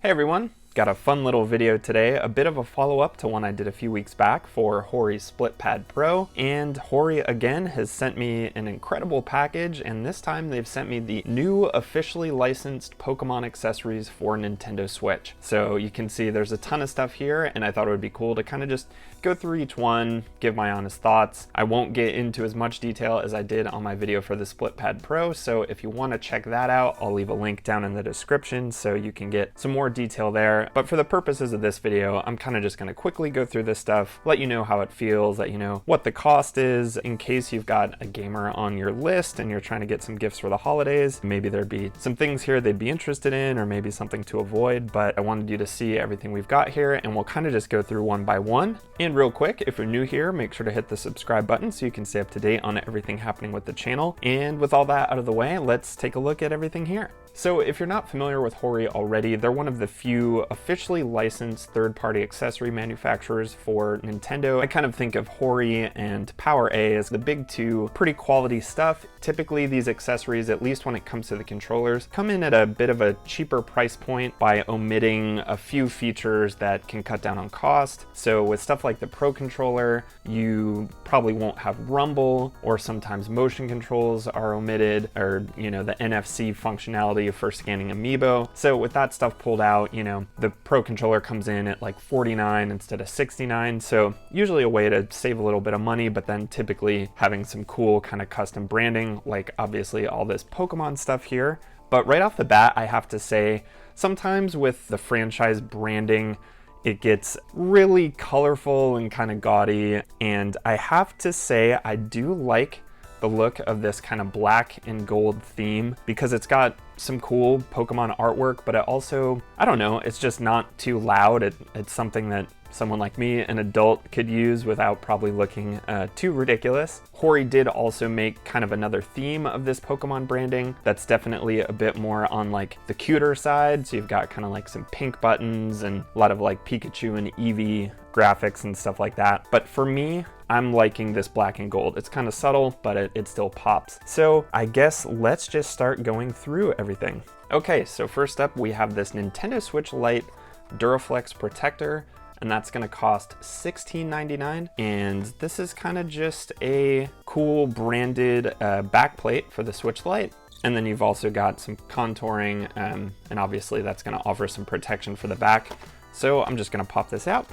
Hey everyone, got a fun little video today, a bit of a follow-up to one I did a few weeks back for HORI SplitPad Pro, and HORI again has sent me an incredible package, and this time they've sent me the new officially licensed Pokemon accessories for Nintendo Switch. So you can see there's a ton of stuff here, and I thought it would be cool to kind of just go through each one, give my honest thoughts. I won't get into as much detail as I did on my video for the SplitPad Pro, so if you want to check that out, I'll leave a link down in the description so you can get some more detail there. But for the purposes of this video, I'm kind of just going to quickly go through this stuff, let you know how it feels, let you know what the cost is, in case you've got a gamer on your list and you're trying to get some gifts for the holidays. Maybe there'd be some things here they'd be interested in, or maybe something to avoid, but I wanted you to see everything we've got here, and we'll kind of just go through one by one. And real quick, if you're new here, make sure to hit the subscribe button so you can stay up to date on everything happening with the channel. And with all that out of the way, let's take a look at everything here. So if you're not familiar with HORI already, they're one of the few officially licensed third-party accessory manufacturers for Nintendo. I kind of think of HORI and PowerA as the big two, pretty quality stuff. Typically these accessories, at least when it comes to the controllers, come in at a bit of a cheaper price point by omitting a few features that can cut down on cost. So with stuff like the Pro controller, you probably won't have rumble, or sometimes motion controls are omitted, or the NFC functionality for scanning amiibo. So with that stuff pulled out, the Pro controller comes in at like $49 instead of $69. So usually a way to save a little bit of money, but then typically having some cool kind of custom branding, like obviously all this Pokemon stuff here. But right off the bat, I have to say, sometimes with the franchise branding, it gets really colorful and kind of gaudy. And I have to say, I do like the look of this kind of black and gold theme because it's got some cool Pokemon artwork, but it also, I don't know, it's just not too loud. It's something that someone like me, an adult, could use without probably looking too ridiculous. HORI did also make kind of another theme of this Pokemon branding that's definitely a bit more on like the cuter side. So you've got kind of like some pink buttons and a lot of like Pikachu and Eevee graphics and stuff like that. But for me, I'm liking this black and gold. It's kind of subtle, but it still pops. So I guess let's just start going through everything. Okay, so first up we have this Nintendo Switch Lite Duraflex protector, and that's gonna cost $16.99. And this is kind of just a cool branded backplate for the Switch Lite. And then you've also got some contouring, and obviously that's gonna offer some protection for the back. So I'm just gonna pop this out.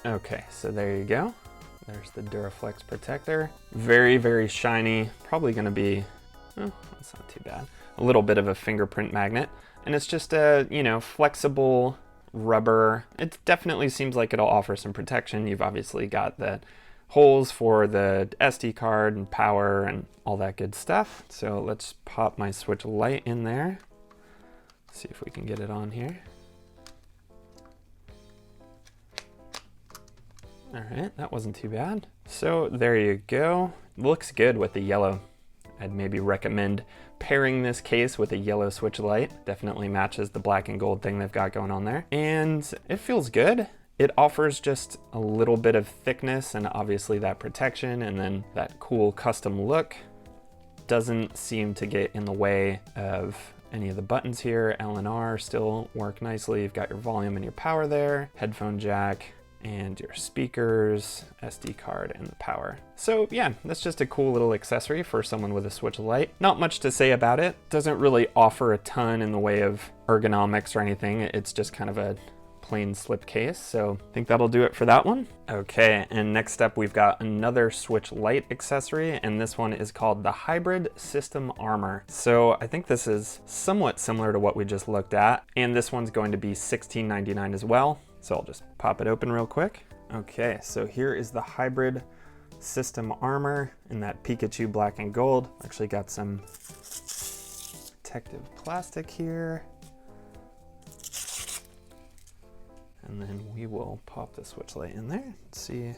Okay, so there you go. There's the Duraflex protector. Very, very shiny. Probably gonna be, oh, that's not too bad. A little bit of a fingerprint magnet. And it's just a, flexible rubber. It definitely seems like it'll offer some protection. You've obviously got the holes for the SD card and power and all that good stuff. So let's pop my Switch Lite in there. See if we can get it on here. All right, that wasn't too bad. So there you go. Looks good with the yellow. I'd maybe recommend pairing this case with a yellow Switch Lite. Definitely matches the black and gold thing they've got going on there. And it feels good. It offers just a little bit of thickness and obviously that protection and then that cool custom look. Doesn't seem to get in the way of any of the buttons here. L and R still work nicely. You've got your volume and your power there, headphone jack, and your speakers, SD card, and the power. So yeah, that's just a cool little accessory for someone with a Switch Lite. Not much to say about it. Doesn't really offer a ton in the way of ergonomics or anything. It's just kind of a plain slip case. So I think that'll do it for that one. Okay, and next up we've got another Switch Lite accessory, and this one is called the Hybrid System Armor. So I think this is somewhat similar to what we just looked at, and this one's going to be $16.99 as well. So I'll just pop it open real quick. Okay, so here is the Hybrid System Armor in that Pikachu black and gold. Actually got some protective plastic here. And then we will pop the Switch Lite in there. Let's see.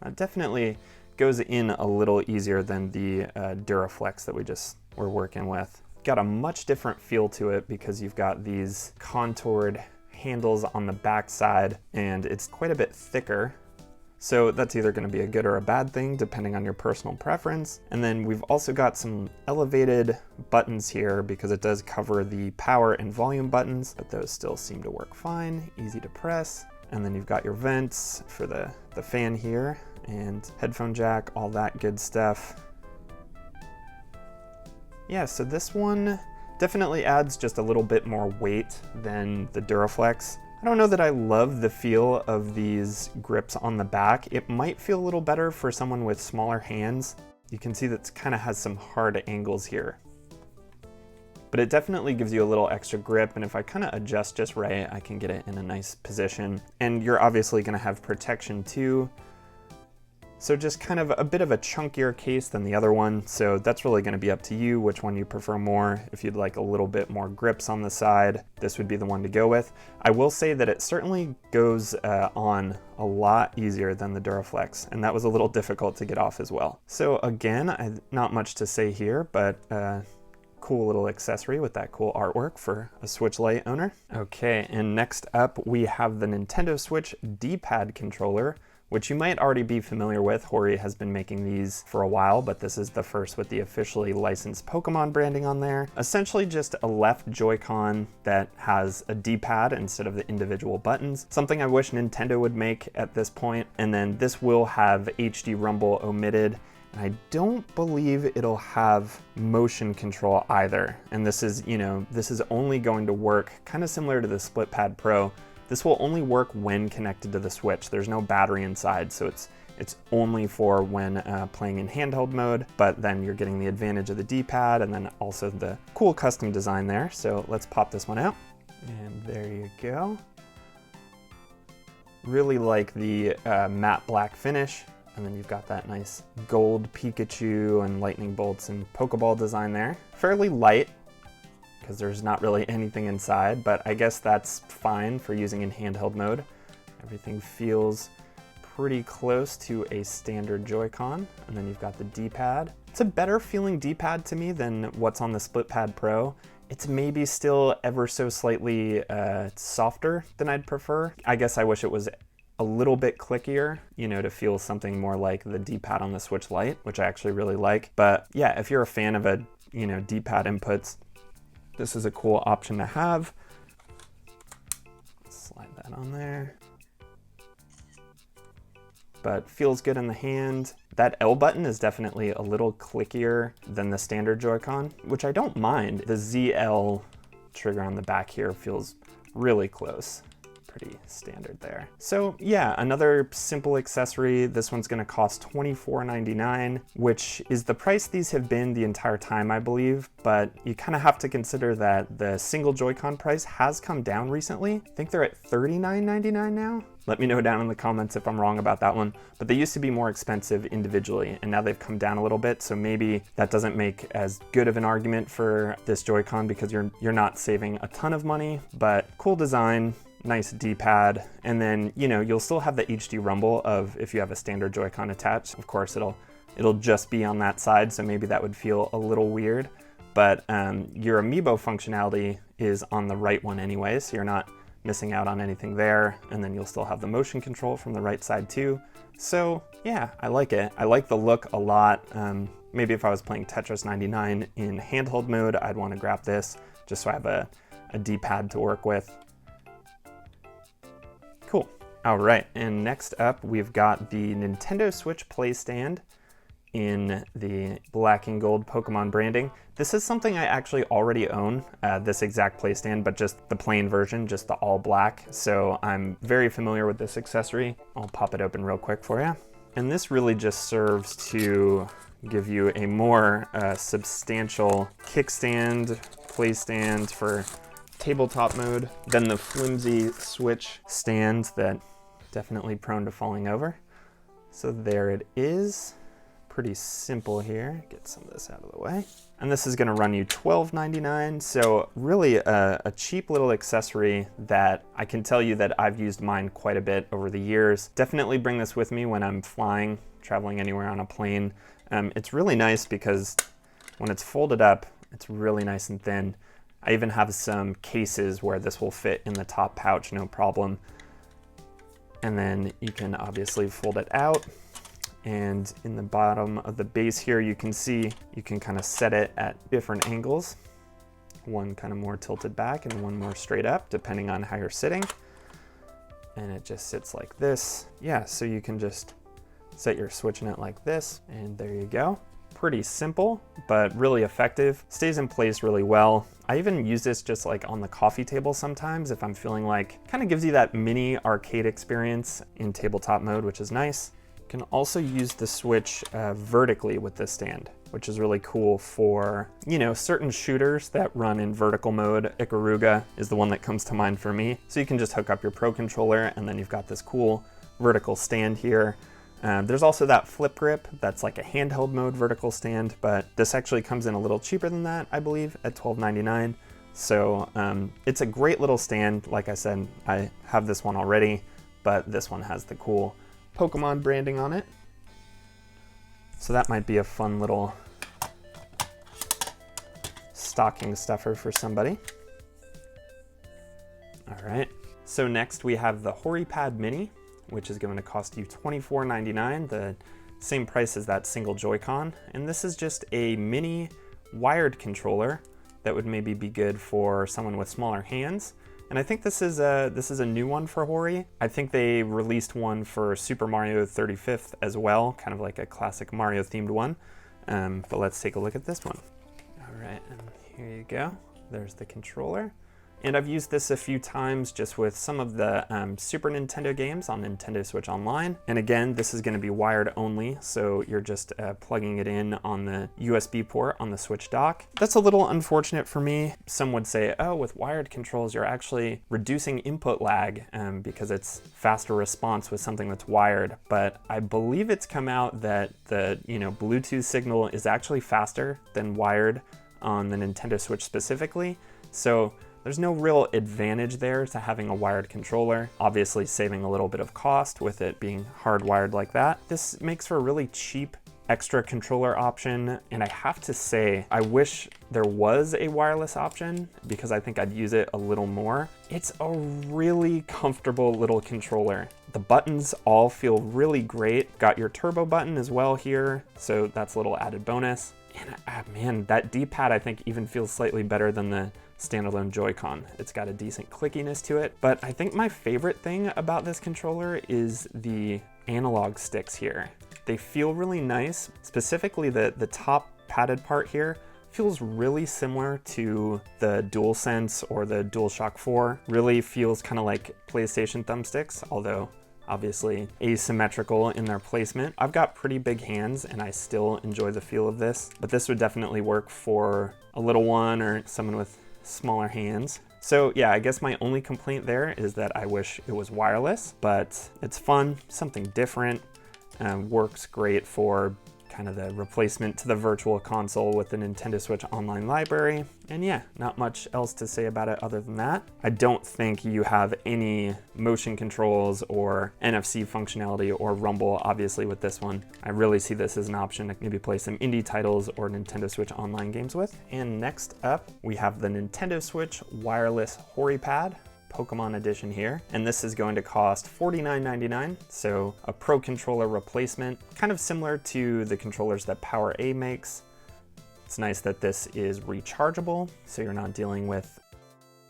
It definitely goes in a little easier than the Duraflex that we just were working with. Got a much different feel to it because you've got these contoured handles on the back side and it's quite a bit thicker. So that's either going to be a good or a bad thing depending on your personal preference. And then we've also got some elevated buttons here because it does cover the power and volume buttons, but those still seem to work fine, easy to press. And then you've got your vents for the fan here and headphone jack, all that good stuff. Yeah, so this one definitely adds just a little bit more weight than the Duraflex. I don't know that I love the feel of these grips on the back. It might feel a little better for someone with smaller hands. You can see that it kind of has some hard angles here. But it definitely gives you a little extra grip, and if I kind of adjust just right, I can get it in a nice position. And you're obviously going to have protection too. So just kind of a bit of a chunkier case than the other one. So that's really going to be up to you which one you prefer more. If you'd like a little bit more grips on the side, this would be the one to go with. I will say that it certainly goes on a lot easier than the Duraflex, and that was a little difficult to get off as well. So again, not much to say here, but cool little accessory with that cool artwork for a Switch Lite owner. Okay, and next up we have the Nintendo Switch DPad controller, which you might already be familiar with. Hori has been making these for a while, but this is the first with the officially licensed Pokémon branding on there. Essentially just a left Joy-Con that has a D-pad instead of the individual buttons. Something I wish Nintendo would make at this point. And then this will have HD rumble omitted. And I don't believe it'll have motion control either. And this is, this is only going to work kind of similar to the SplitPad Pro. This will only work when connected to the Switch. There's no battery inside, so it's only for when playing in handheld mode, but then you're getting the advantage of the D-pad and then also the cool custom design there. So let's pop this one out, and there you go. Really like the matte black finish, and then you've got that nice gold Pikachu and lightning bolts and Pokeball design there. Fairly light, because there's not really anything inside, but I guess that's fine for using in handheld mode. Everything feels pretty close to a standard Joy-Con, and then you've got the D-pad. It's a better feeling D-pad to me than what's on the SplitPad Pro. It's maybe still ever so slightly softer than I'd prefer. I guess I wish it was a little bit clickier, to feel something more like the D-pad on the Switch Lite, which I actually really like. But yeah, if you're a fan of a, D-pad inputs, this is a cool option to have. Slide that on there. But feels good in the hand. That L button is definitely a little clickier than the standard Joy-Con, which I don't mind. The ZL trigger on the back here feels really close. Pretty standard there. So yeah, another simple accessory. This one's gonna cost $24.99, which is the price these have been the entire time, I believe, but you kind of have to consider that the single Joy-Con price has come down recently. I think they're at $39.99 now. Let me know down in the comments if I'm wrong about that one, but they used to be more expensive individually, and now they've come down a little bit, so maybe that doesn't make as good of an argument for this Joy-Con because you're not saving a ton of money, but cool design, nice D-pad, and then you'll still have the HD rumble of if you have a standard Joy-Con attached. Of course, it'll just be on that side, so maybe that would feel a little weird, but your amiibo functionality is on the right one anyway, so you're not missing out on anything there, and then you'll still have the motion control from the right side too. So yeah, I like it. I like the look a lot. Maybe if I was playing Tetris 99 in handheld mode, I'd want to grab this just so I have a D-pad to work with. Cool. All right, and next up we've got the Nintendo Switch Playstand in the black and gold Pokemon branding. This is something I actually already own, this exact Playstand, but just the plain version, just the all black. So I'm very familiar with this accessory. I'll pop it open real quick for you. And this really just serves to give you a more substantial kickstand, playstand for tabletop mode than the flimsy Switch stand that definitely prone to falling over. So there it is. Pretty simple here. Get some of this out of the way. And this is gonna run you $12.99. So really a cheap little accessory that I can tell you that I've used mine quite a bit over the years. Definitely bring this with me when I'm flying, traveling anywhere on a plane. It's really nice because when it's folded up, it's really nice and thin. I even have some cases where this will fit in the top pouch, no problem. And then you can obviously fold it out. And in the bottom of the base here, you can see you can kind of set it at different angles. One kind of more tilted back and one more straight up, depending on how you're sitting. And it just sits like this. Yeah, so you can just set your Switch in it like this, and there you go. Pretty simple, but really effective. Stays in place really well. I even use this just like on the coffee table sometimes if I'm feeling like, kind of gives you that mini arcade experience in tabletop mode, which is nice. You can also use the Switch vertically with this stand, which is really cool for, you know, certain shooters that run in vertical mode. Ikaruga is the one that comes to mind for me. So you can just hook up your Pro controller and then you've got this cool vertical stand here. There's also that flip grip that's like a handheld mode vertical stand, but this actually comes in a little cheaper than that, I believe, at $12.99. So it's a great little stand. Like I said, I have this one already, but this one has the cool Pokémon branding on it. So that might be a fun little stocking stuffer for somebody. All right, so next we have the Horipad Mini, which is going to cost you $24.99, the same price as that single Joy-Con. And this is just a mini wired controller that would maybe be good for someone with smaller hands. And I think this is a new one for Hori. I think they released one for Super Mario 35th as well, kind of like a classic Mario themed one. But let's take a look at this one. All right, and here you go. There's the controller. And I've used this a few times just with some of the Super Nintendo games on Nintendo Switch Online. And again, this is going to be wired only, so you're just plugging it in on the USB port on the Switch dock. That's a little unfortunate for me. Some would say, oh, with wired controls, you're actually reducing input lag because it's faster response with something that's wired. But I believe it's come out that the Bluetooth signal is actually faster than wired on the Nintendo Switch specifically. So there's no real advantage there to having a wired controller, obviously saving a little bit of cost with it being hardwired like that. This makes for a really cheap extra controller option, and I have to say, I wish there was a wireless option because I think I'd use it a little more. It's a really comfortable little controller. The buttons all feel really great. Got your turbo button as well here, so that's a little added bonus. And man, that D-pad I think even feels slightly better than the standalone Joy-Con. It's got a decent clickiness to it, but I think my favorite thing about this controller is the analog sticks here. They feel really nice. Specifically the top padded part here feels really similar to the DualSense or the DualShock 4. Really feels kind of like PlayStation thumbsticks, although obviously asymmetrical in their placement. I've got pretty big hands and I still enjoy the feel of this, but this would definitely work for a little one or someone with smaller hands. So yeah, I guess my only complaint there is that I wish it was wireless, but it's fun, something different, works great for kind of the replacement to the Virtual Console with the Nintendo Switch Online library. And yeah, not much else to say about it other than that. I don't think you have any motion controls or NFC functionality or rumble, obviously, with this one. I really see this as an option to maybe play some indie titles or Nintendo Switch Online games with. And next up, we have the Nintendo Switch Wireless Horipad Pokémon edition here, and this is going to cost $49.99, so a Pro controller replacement, kind of similar to the controllers that PowerA makes. It's nice that this is rechargeable, so you're not dealing with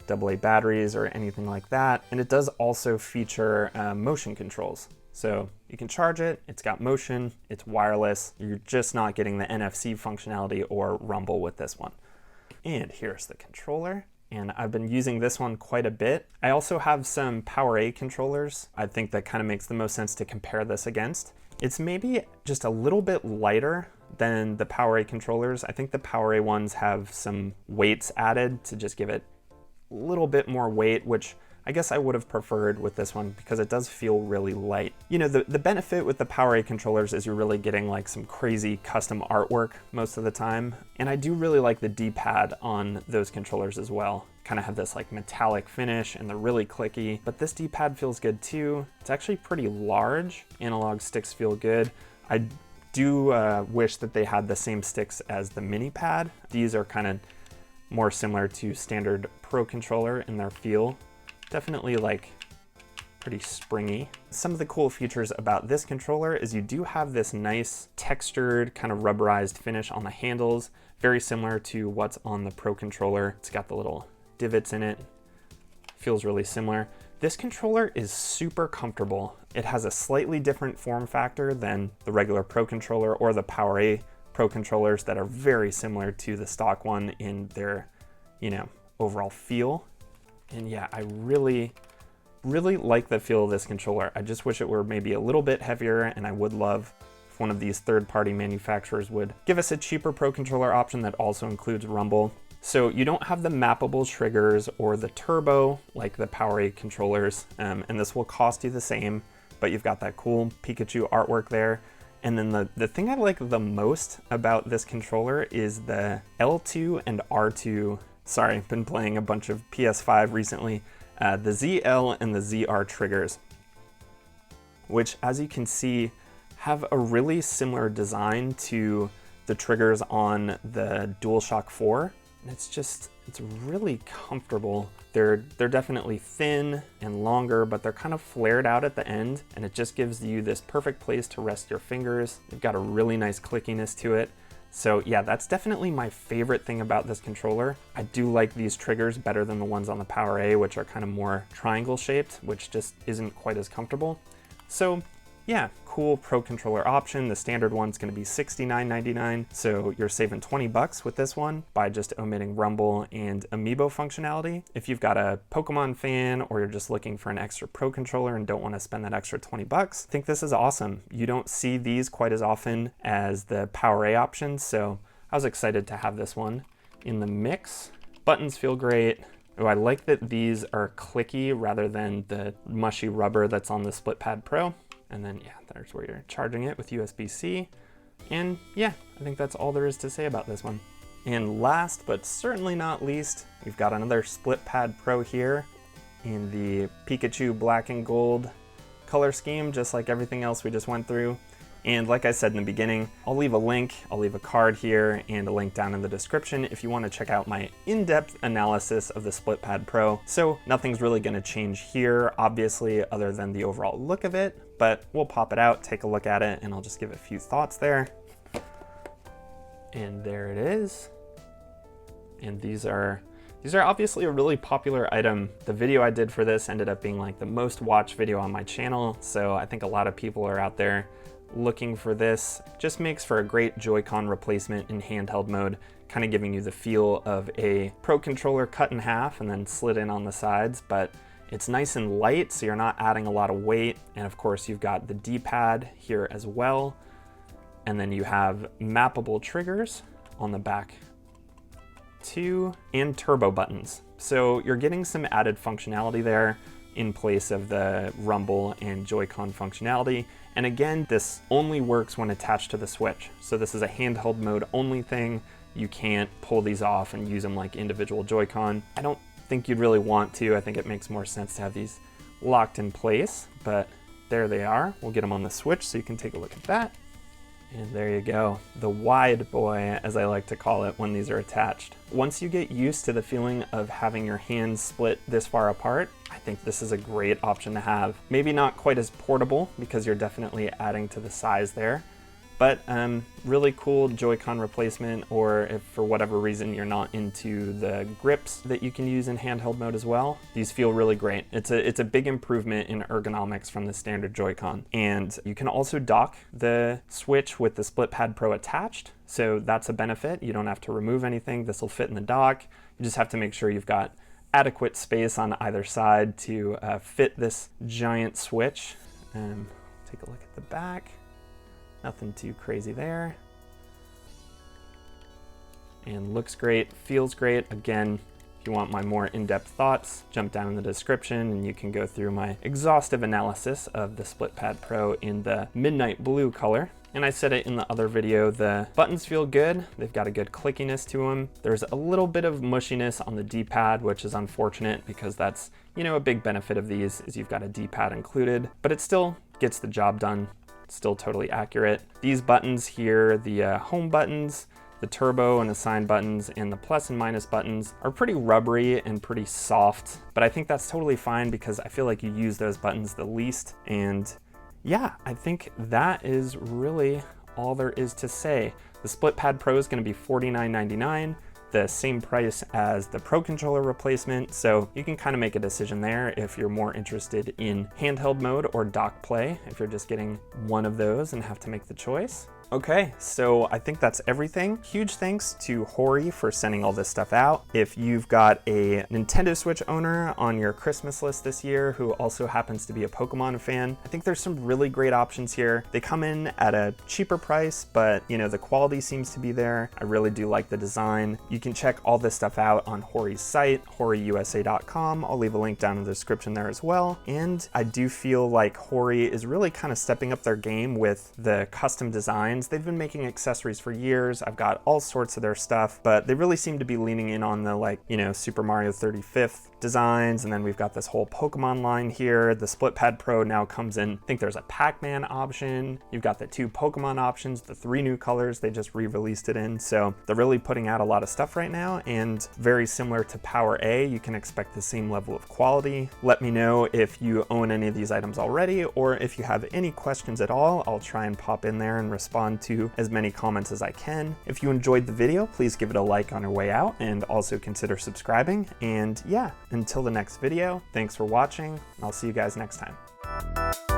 AA batteries or anything like that, and it does also feature motion controls. So you can charge it, it's got motion, it's wireless, you're just not getting the NFC functionality or rumble with this one. And here's the controller. And I've been using this one quite a bit. I also have some PowerA controllers. I think that kind of makes the most sense to compare this against. It's maybe just a little bit lighter than the PowerA controllers. I think the PowerA ones have some weights added to just give it a little bit more weight, which I guess I would have preferred with this one because it does feel really light. You know, the benefit with the PowerA controllers is you're really getting like some crazy custom artwork most of the time. And I do really like the D-pad on those controllers as well. Kind of have this like metallic finish and they're really clicky, but this D-pad feels good too. It's actually pretty large. Analog sticks feel good. I do wish that they had the same sticks as the mini pad. These are kind of more similar to standard Pro controller in their feel. Definitely like pretty springy. Some of the cool features about this controller is you do have this nice textured kind of rubberized finish on the handles, very similar to what's on the Pro controller. It's got the little divots in it, feels really similar. This controller is super comfortable. It has a slightly different form factor than the regular Pro controller or the PowerA Pro controllers that are very similar to the stock one in their, overall feel. And yeah, I really like the feel of this controller. I just wish it were maybe a little bit heavier, and I would love if one of these third-party manufacturers would give us a cheaper Pro controller option that also includes rumble. So you don't have the mappable triggers or the turbo like the PowerA controllers, and this will cost you the same, but you've got that cool Pikachu artwork there. And then the thing I like the most about this controller is the L2 and R2, sorry, I've been playing a bunch of PS5 recently, the ZL and the ZR triggers, which as you can see have a really similar design to the triggers on the DualShock 4. And it's really comfortable. They're definitely thin and longer, but they're kind of flared out at the end, and it just gives you this perfect place to rest your fingers. They've got a really nice clickiness to it. So yeah, that's definitely my favorite thing about this controller. I do like these triggers better than the ones on the PowerA, which are kind of more triangle shaped, which just isn't quite as comfortable. So yeah, cool Pro controller option. The standard one's gonna be $69.99, so you're saving 20 bucks with this one by just omitting rumble and amiibo functionality. If you've got a Pokemon fan or you're just looking for an extra Pro controller and don't wanna spend that extra 20 bucks, I think this is awesome. You don't see these quite as often as the PowerA options, so I was excited to have this one in the mix. Buttons feel great. Oh, I like that these are clicky rather than the mushy rubber that's on the SplitPad Pro. And then yeah, there's where you're charging it with USB-C. And yeah, I think that's all there is to say about this one. And last but certainly not least, we've got another SplitPad Pro here in the Pikachu black and gold color scheme, just like everything else we just went through. And like I said in the beginning, I'll leave a link, I'll leave a card here and a link down in the description if you want to check out my in-depth analysis of the SplitPad Pro. So nothing's really going to change here, obviously, other than the overall look of it, but we'll pop it out, take a look at it, and I'll just give a few thoughts there. And there it is. And these are obviously a really popular item. The video I did for this ended up being like the most watched video on my channel, so I think a lot of people are out there looking for this. Just makes for a great Joy-Con replacement in handheld mode, kind of giving you the feel of a Pro controller cut in half and then slid in on the sides, but it's nice and light, so you're not adding a lot of weight. And of course, you've got the D-pad here as well. And then you have mappable triggers on the back too, and turbo buttons. So you're getting some added functionality there in place of the rumble and Joy-Con functionality. And again, this only works when attached to the Switch. So this is a handheld mode only thing. You can't pull these off and use them like individual Joy-Con. I don't think you'd really want to. I think it makes more sense to have these locked in place, but there they are. We'll get them on the Switch so you can take a look at that. And there you go, the wide boy, as I like to call it when these are attached. Once you get used to the feeling of having your hands split this far apart, I think this is a great option to have. Maybe not quite as portable because you're definitely adding to the size there, but really cool Joy-Con replacement, or if for whatever reason you're not into the grips that you can use in handheld mode as well, these feel really great. It's a big improvement in ergonomics from the standard Joy-Con. And you can also dock the Switch with the SplitPad Pro attached, so that's a benefit. You don't have to remove anything. This will fit in the dock. You just have to make sure you've got adequate space on either side to fit this giant Switch. Take a look at the back. Nothing too crazy there. And looks great, feels great. Again, if you want my more in-depth thoughts, jump down in the description and you can go through my exhaustive analysis of the SplitPad Pro in the midnight blue color. And I said it in the other video, the buttons feel good. They've got a good clickiness to them. There's a little bit of mushiness on the D-pad, which is unfortunate because that's, a big benefit of these is you've got a D-pad included, but it still gets the job done. Still totally accurate. These buttons here, the home buttons, The turbo and assign buttons and the plus and minus buttons are pretty rubbery and pretty soft, but I think that's totally fine because I feel like you use those buttons the least. And yeah, I think that is really all there is to say. The SplitPad Pro is going to be $49.99, the same price as the Pro controller replacement, so you can kind of make a decision there if you're more interested in handheld mode or dock play, if you're just getting one of those and have to make the choice. Okay, so I think that's everything. Huge thanks to HORI for sending all this stuff out. If you've got a Nintendo Switch owner on your Christmas list this year who also happens to be a Pokemon fan, I think there's some really great options here. They come in at a cheaper price, but you know, the quality seems to be there. I really do like the design. You can check all this stuff out on HORI's site, horiusa.com. I'll leave a link down in the description there as well. And I do feel like HORI is really kind of stepping up their game with the custom design. They've been making accessories for years. I've got all sorts of their stuff, but they really seem to be leaning in on the, like, you know, Super Mario 35th designs. And then we've got this whole Pokemon line here. The SplitPad Pro now comes in, I think there's a Pac-Man option. You've got the 2 Pokemon options, the 3 new colors they just re-released it in. So they're really putting out a lot of stuff right now, and very similar to Power A, you can expect the same level of quality. Let me know if you own any of these items already, or if you have any questions at all. I'll try and pop in there and respond to as many comments as I can. If you enjoyed the video, please give it a like on your way out, and also consider subscribing. And yeah, until the next video, thanks for watching. I'll see you guys next time.